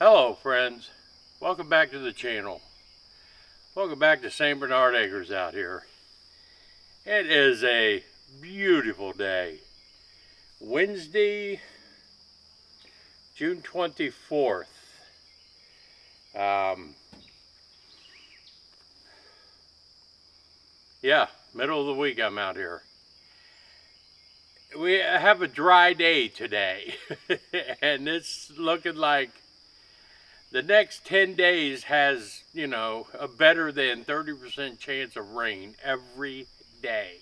Hello friends, welcome back to the channel. Welcome back to St. Bernard Acres out here. It is a beautiful day. Wednesday, June 24th. Yeah, middle of the week I'm out here. We have a dry day today and it's looking like the next 10 days has, a better than 30% chance of rain every day.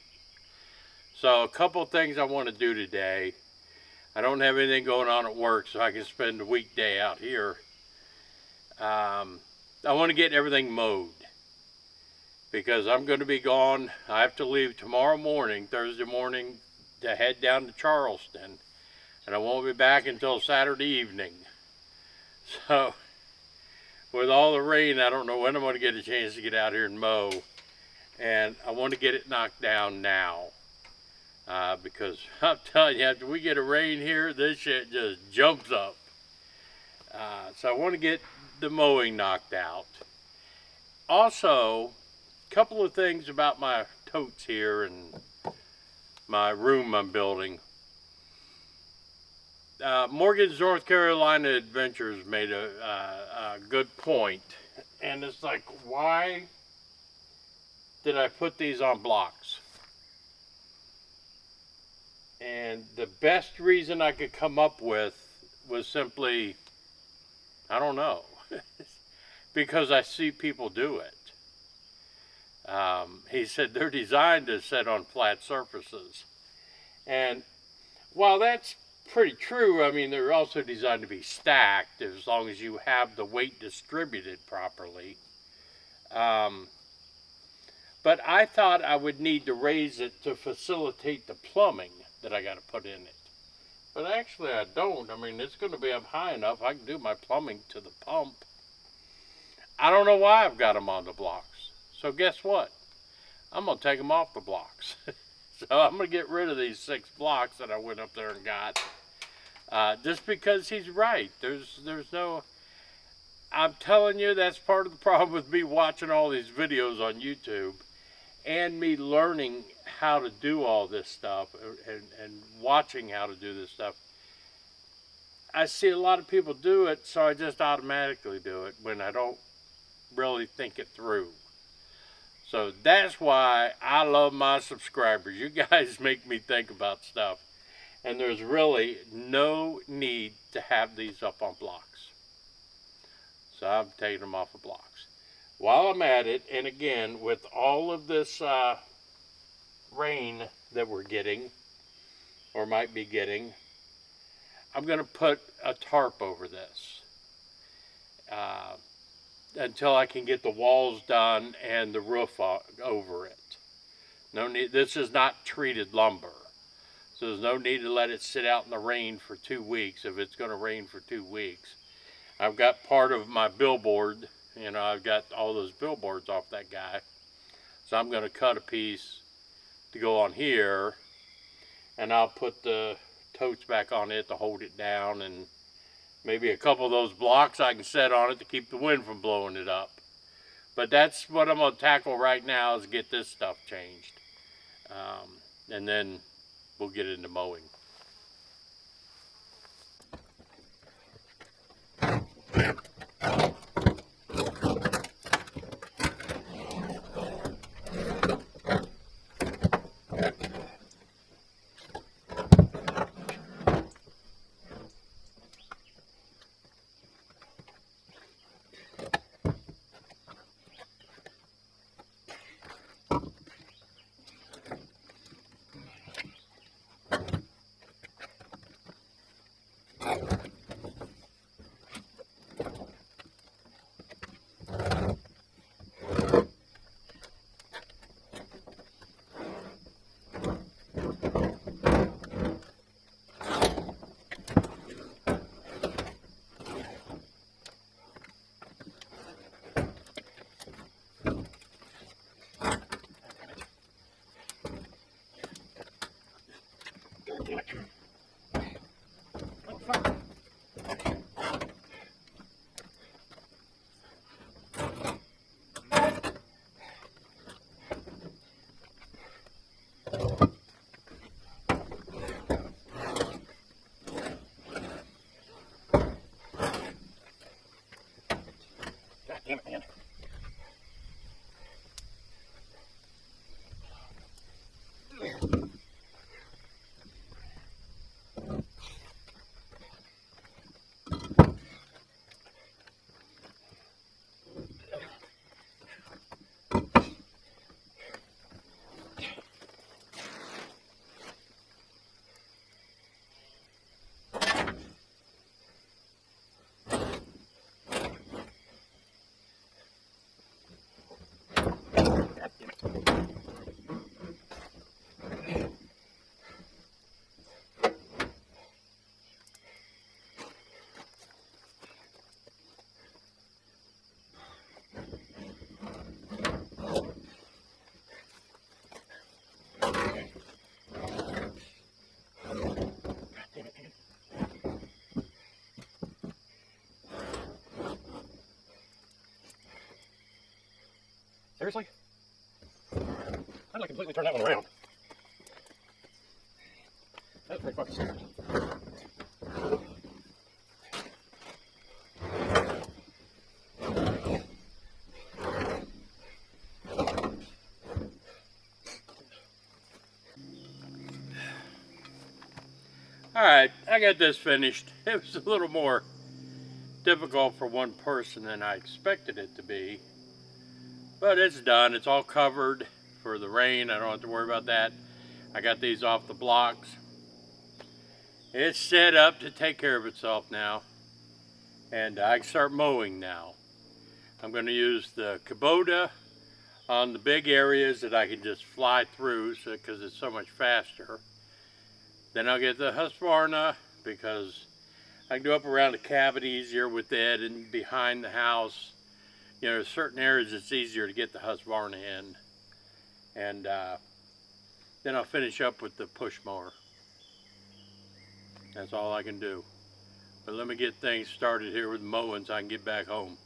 So a couple of things I want to do today. I don't have anything going on at work, so I can spend a weekday out here. I want to get everything mowed because I'm going to be gone. I have to leave tomorrow morning, Thursday morning, to head down to Charleston, and I won't be back until Saturday evening. So with all the rain, I don't know when I'm going to get a chance to get out here and mow. And I want to get it knocked down now. Because I'm telling you, after we get a rain here, this shit just jumps up. So I want to get the mowing knocked out. Also, a couple of things about my totes here and my room I'm building. Morgan's North Carolina Adventures made a good point, and it's like, why did I put these on blocks? And the best reason I could come up with was simply, I don't know, because I see people do it. He said they're designed to sit on flat surfaces, and while that's pretty true, I mean, they're also designed to be stacked as long as you have the weight distributed properly. But I thought I would need to raise it to facilitate the plumbing that I got to put in it. But actually I don't. I mean, it's going to be up high enough I can do my plumbing to the pump. I don't know why I've got them on the blocks. So guess what? I'm going to take them off the blocks. So I'm going to get rid of these 6 blocks that I went up there and got. Just because he's right. There's no... I'm telling you, that's part of the problem with me watching all these videos on YouTube and me learning how to do all this stuff and watching how to do this stuff. I see a lot of people do it, so I just automatically do it when I don't really think it through. So that's why I love my subscribers. You guys make me think about stuff. And there's really no need to have these up on blocks. So I'm taking them off of blocks. While I'm at it, and again, with all of this rain that we're getting, or might be getting, I'm going to put a tarp over this. Until I can get the walls done and the roof over it. No need. This is not treated lumber, so there's no need to let it sit out in the rain for 2 weeks if it's going to rain for 2 weeks. I've got part of my billboard. I've got all those billboards off that guy, so I'm going to cut a piece to go on here, and I'll put the totes back on it to hold it down, and maybe a couple of those blocks I can set on it to keep the wind from blowing it up. But that's what I'm going to tackle right now, is get this stuff changed. And then we'll get into mowing. Seriously? I'd like completely turn that one around. That's pretty fucking stupid. Alright, I got this finished. It was a little more difficult for one person than I expected it to be. But it's done. It's all covered for the rain. I don't have to worry about that. I got these off the blocks. It's set up to take care of itself now. And I can start mowing now. I'm going to use the Kubota on the big areas that I can just fly through because it's so much faster. Then I'll get the Husqvarna because I can go up around the cavity easier with it and behind the house. You know, there's certain areas it's easier to get the Husqvarna in. And then I'll finish up with the push mower. That's all I can do. But let me get things started here with mowing so I can get back home.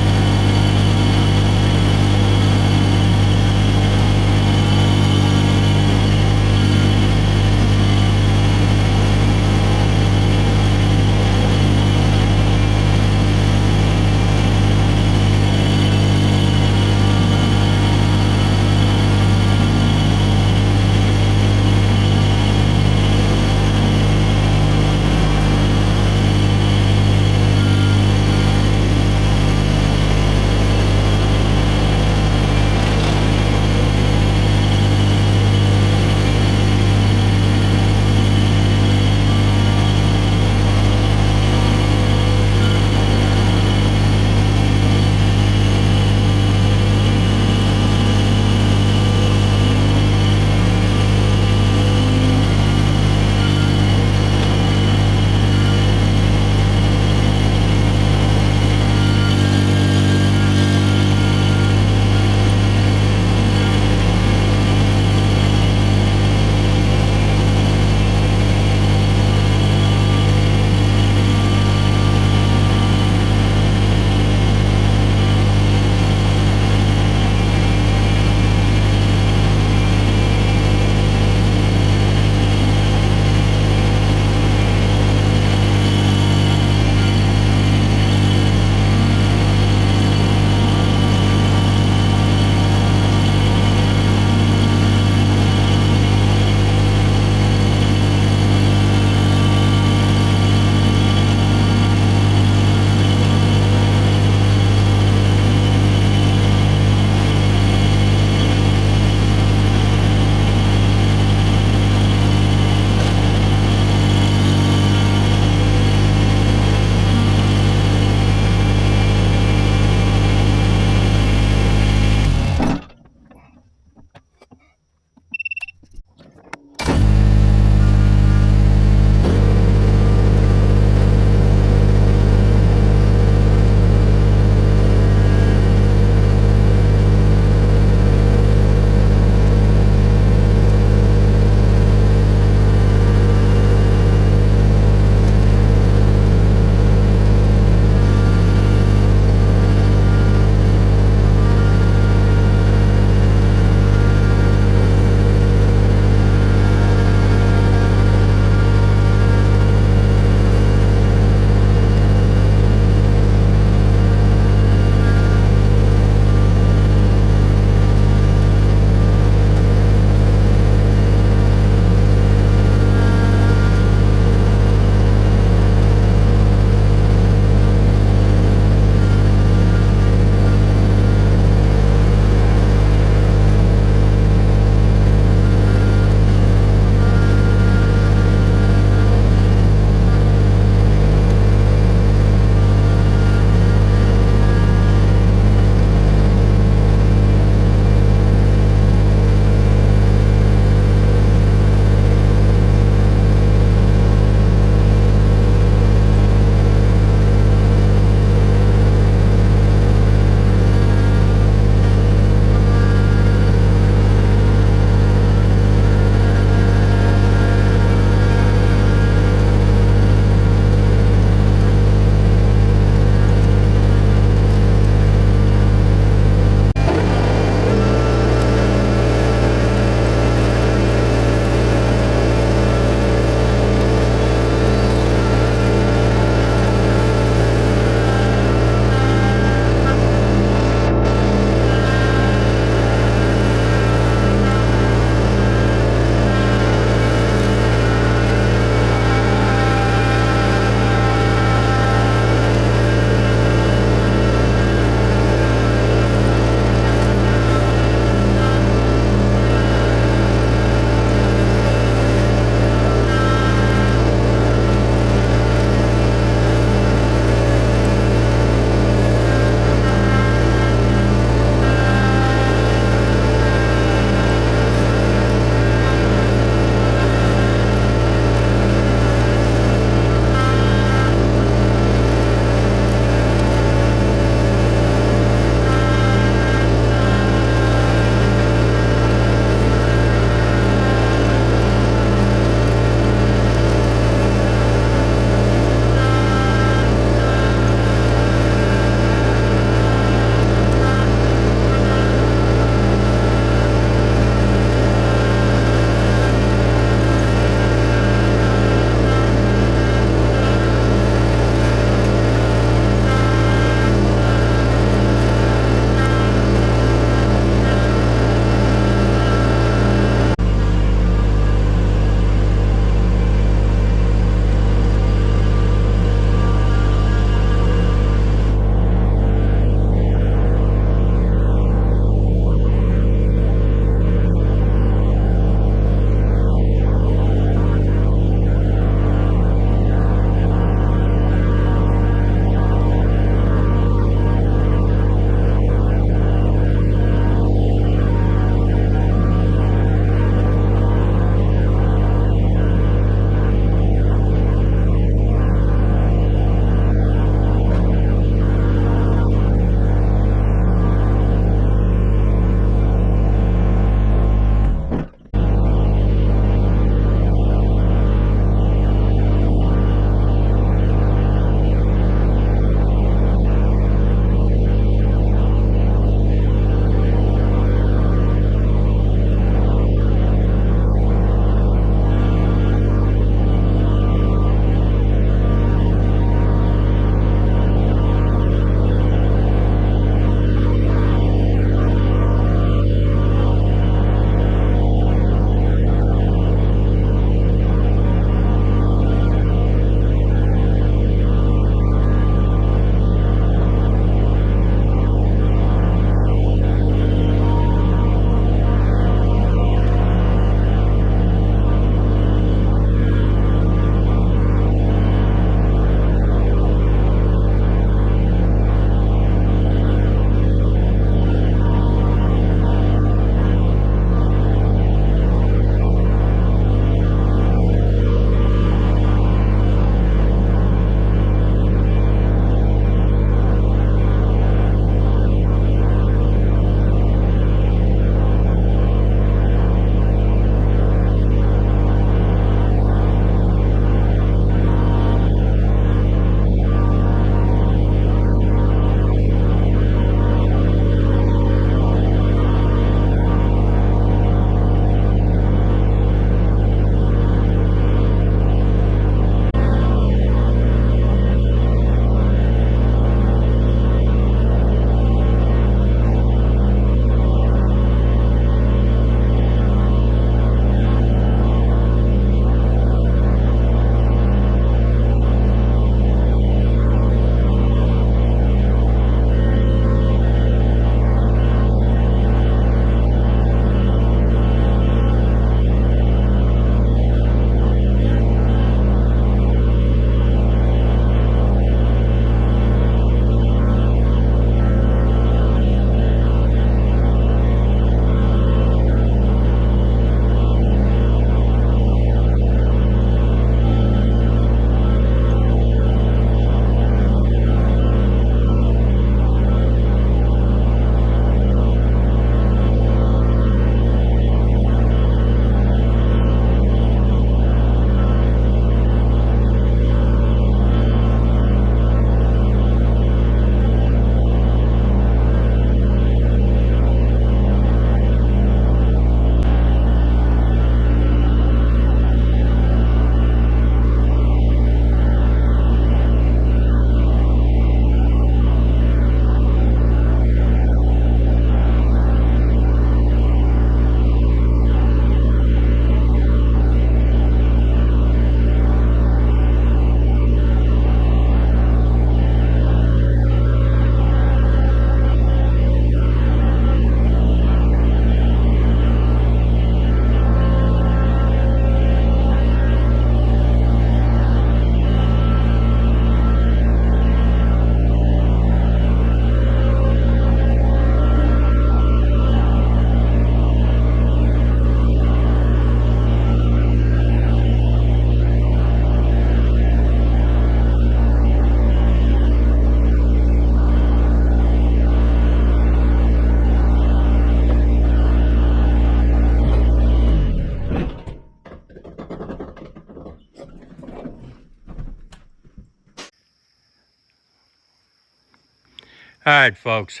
Alright folks,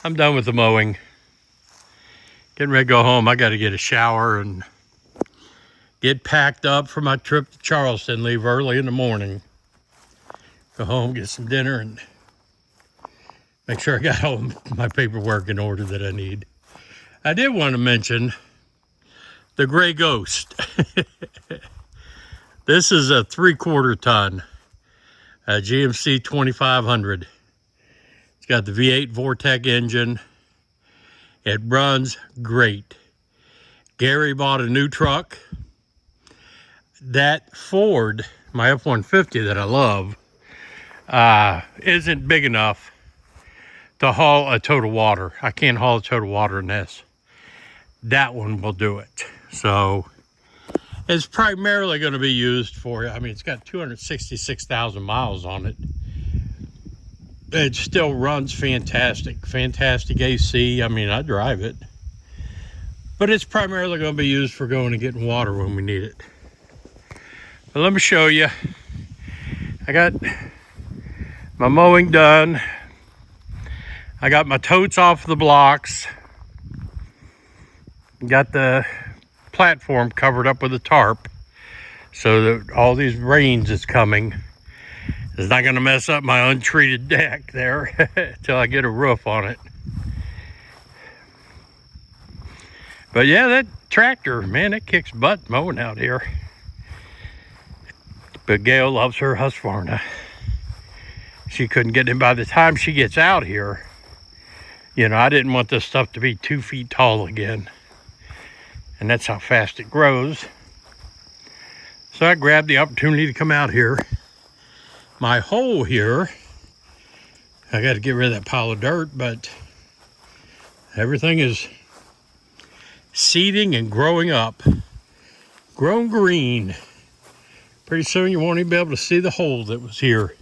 I'm done with the mowing. Getting ready to go home. I got to get a shower and get packed up for my trip to Charleston. Leave early in the morning. Go home, get some dinner, and make sure I got all my paperwork in order that I need. I did want to mention the Gray Ghost. This is a 3/4 ton, a GMC 2500. It's got the V8 Vortec engine. It runs great. Gary bought a new truck. That Ford, my F-150 that I love, isn't big enough to haul a total water. I can't haul a total water in this. That one will do it. So it's primarily going to be used for, I mean, it's got 266,000 miles on it. It still runs fantastic. Fantastic AC. I mean, I drive it. But it's primarily going to be used for going and getting water when we need it. But let me show you. I got my mowing done. I got my totes off the blocks. Got the platform covered up with a tarp so that all these rains that's coming is not going to mess up my untreated deck there until I get a roof on it. But yeah, that tractor, man, it kicks butt mowing out here. But Gail loves her Husqvarna. She couldn't get in. By the time she gets out here, you know, I didn't want this stuff to be 2 feet tall again. And that's how fast it grows. So I grabbed the opportunity to come out here. My hole here, I got to get rid of that pile of dirt, but everything is seeding and growing up. Grown green. Pretty soon you won't even be able to see the hole that was here.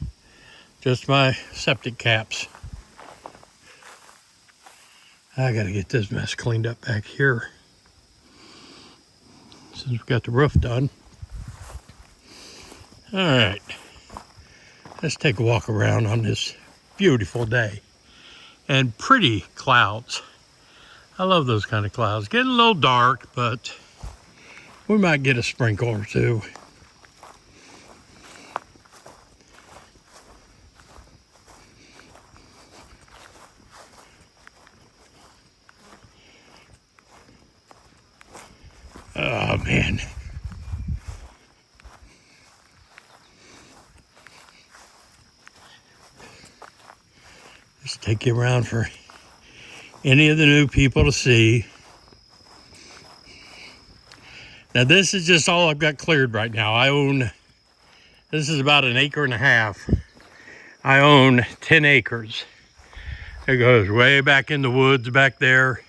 Just my septic caps. I got to get this mess cleaned up back here. Since we got the roof done. All right, let's take a walk around on this beautiful day. And pretty clouds. I love those kind of clouds. Getting a little dark, but we might get a sprinkle or two. Oh man. Just take you around for any of the new people to see. Now this is just all I've got cleared right now. I own, this is about 1.5 acres. I own 10 acres. It goes way back in the woods back there.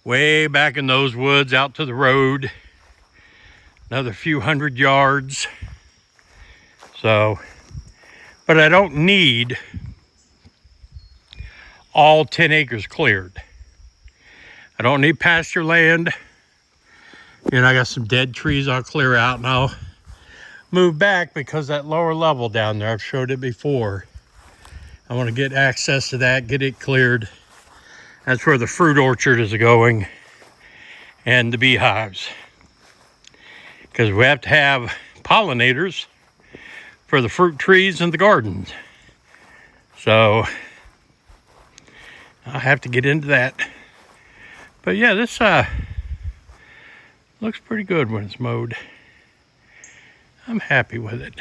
Way back in those woods out to the road. Another few hundred yards. So, but I don't need all 10 acres cleared. I don't need pasture land. You know, I got some dead trees I'll clear out, and I'll move back because that lower level down there, I've showed it before. I want to get access to that, get it cleared. That's where the fruit orchard is going and the beehives. Because we have to have pollinators for the fruit trees and the gardens. So I'll have to get into that. But yeah, this looks pretty good when it's mowed. I'm happy with it.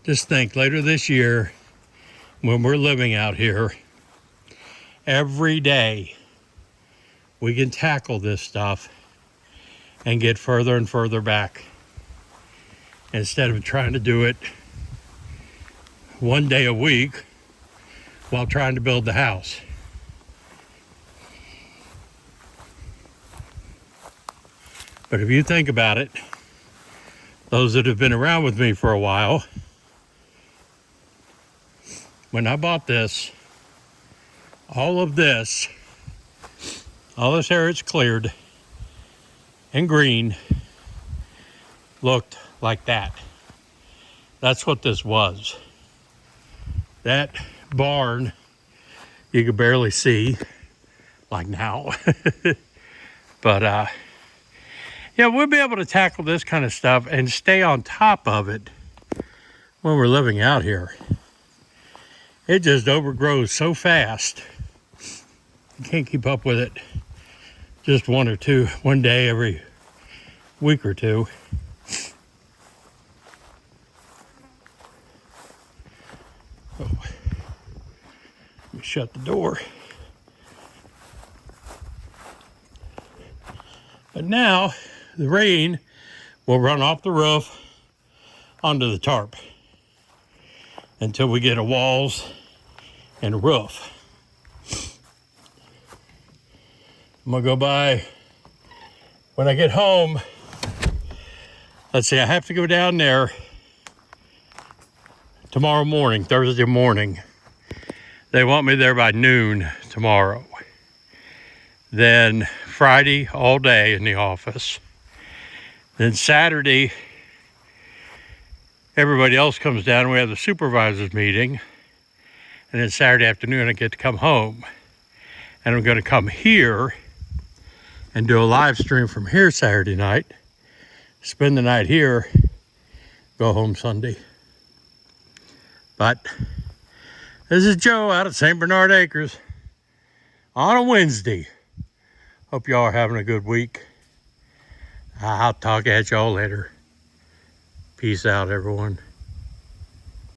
Just think, later this year, when we're living out here, every day we can tackle this stuff and get further and further back instead of trying to do it one day a week while trying to build the house. But if you think about it, those that have been around with me for a while, when I bought this, all this area it's cleared and green looked like that. That's what this was. That barn you could barely see, like now. But yeah, we'll be able to tackle this kind of stuff and stay on top of it when we're living out here. It just overgrows so fast. You can't keep up with it just one day every week or two. Oh, let me shut the door. But now the rain will run off the roof onto the tarp until we get a walls and a roof. I'm gonna go by when I get home. Let's see, I have to go down there tomorrow morning, Thursday morning. They want me there by noon tomorrow. Then Friday all day in the office. Then Saturday, everybody else comes down. We have the supervisors meeting. And then Saturday afternoon, I get to come home. And I'm going to come here and do a live stream from here Saturday night. Spend the night here. Go home Sunday. But this is Joe out at St. Bernard Acres on a Wednesday. Hope y'all are having a good week. I'll talk at y'all later. Peace out, everyone.